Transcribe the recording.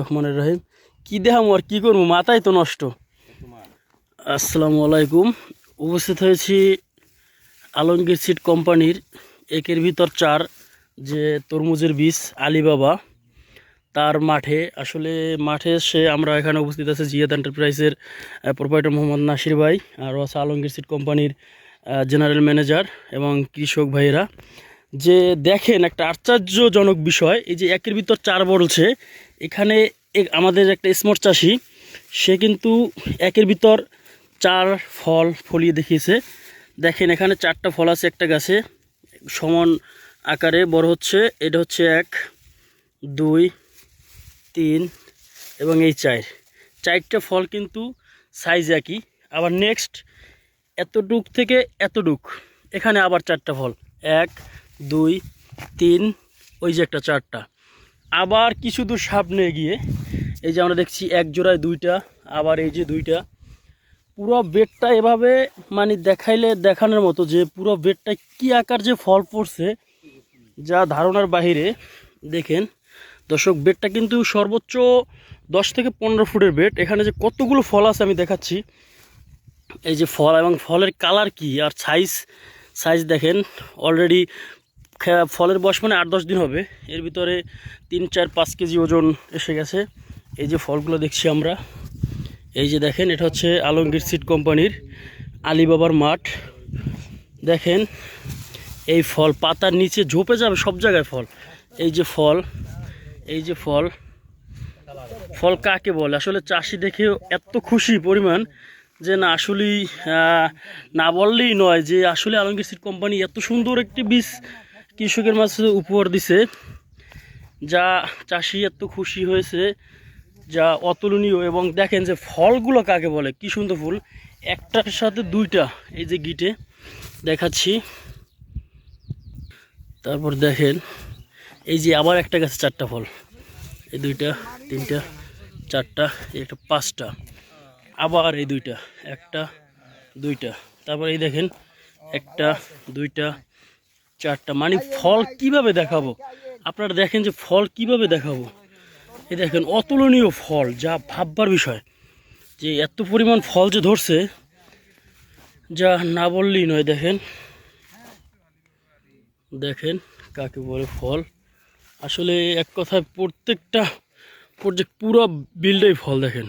রহমানের রহিম। কি দেখাম আর কি করবো, মাথায় তো নষ্ট। আসসালামু আলাইকুম। উপস্থিত হয়েছি আলমগীর সিড কোম্পানির একের ভিতর চার যে তরমুজের বীজ আলিবাবা তার মাঠে। আসলে মাঠে এসে আমরা এখানে উপস্থিত আছে জিয়াদ এন্টারপ্রাইজের প্রোপাইটার মোহাম্মদ নাসির ভাই, আর আছে আলমগীর সিড কোম্পানির জেনারেল ম্যানেজার এবং কৃষক ভাইয়েরা। যে দেখেন একটা আশ্চর্যজনক বিষয়, এই যে একের ভিতর চার বলছে এখানে আমাদের একটা স্মার্ট চাষি, সে কিন্তু একের ভিতর চার ফল ফলিয়ে দেখিয়েছে। দেখেন এখানে চারটা ফল আছে একটা গাছে, সমান আকারে বড় হচ্ছে। এটা হচ্ছে 1, 2, 3 এবং এই চারটা ফল কিন্তু সাইজ একই। আবার নেক্সট এতটুক থেকে এতটুক এখানে আবার চারটা ফল, 1, 2, 3, ওই যে একটা চারটা। আবার কিছু দূর সামনে গিয়ে এই যে আমরা দেখছি এক জোড়ায় দুইটা, আবার এই যে দুইটা। পুরো বেডটা এভাবে মানে দেখানোর মতো যে পুরো বেডটা কি আকার যে ফল পড়ছে, যা ধারণার বাহিরে। দেখেন দর্শক, বেডটা কিন্তু সর্বোচ্চ 10 থেকে 15 ফুটের বেড। এখানে যে কতগুলো ফল আছে আমি দেখাচ্ছি। এই যে ফল এবং ফলের কালার কি আর সাইজ দেখেন। অলরেডি ফলের বয়স মানে 8-10 দিন হবে, এর ভিতরে 3, 4, 5 কেজি ওজন এসে গেছে। এই যে ফলগুলো দেখছি আমরা, এই যে দেখেন এটা হচ্ছে আলমগীর সিড কোম্পানির আলিবাবার মাঠ। দেখেন এই ফল পাতার নিচে ঝোপে যাবে সব জায়গায় ফল। এই যে ফল, এই যে ফল কাকে বলে আসলে চাষি দেখেও এত খুশি পরিমাণ যে না আসলেই না বললেই নয়, যে আসলে আলমগীর সিড কোম্পানি এত সুন্দর একটি বীজ কৃষকের মাঝে উপহার দিছে, যা চাষি এত খুশি হয়েছে, যা অতুলনীয়। এবং দেখেন যে ফলগুলো কাকে বলে, কি সুন্দর ফুল, একটার সাথে দুইটা। এই যে গিটে দেখাচ্ছি। তারপর দেখেন এই যে আবার একটা গাছে চারটা ফল, এই 2টা 3টা 4টা, এই একটা 5টা, আবার এই 2টা 1টা 2টা। তারপর এই দেখেন 1টা 2টা 4টা। মানে ফল কিভাবে দেখাবো, আপনারা দেখেন যে ফল কিভাবে দেখাবো। এই দেখেন অতুলনীয় ফল, যা ভাববার বিষয় যে এত পরিমাণ ফল যে ধরছে, যা না বললেই নয়। দেখেন দেখেন কাকে বলে ফল। আসলে এক কথায় প্রত্যেকটা পুরো বিলটাই ফল। দেখেন।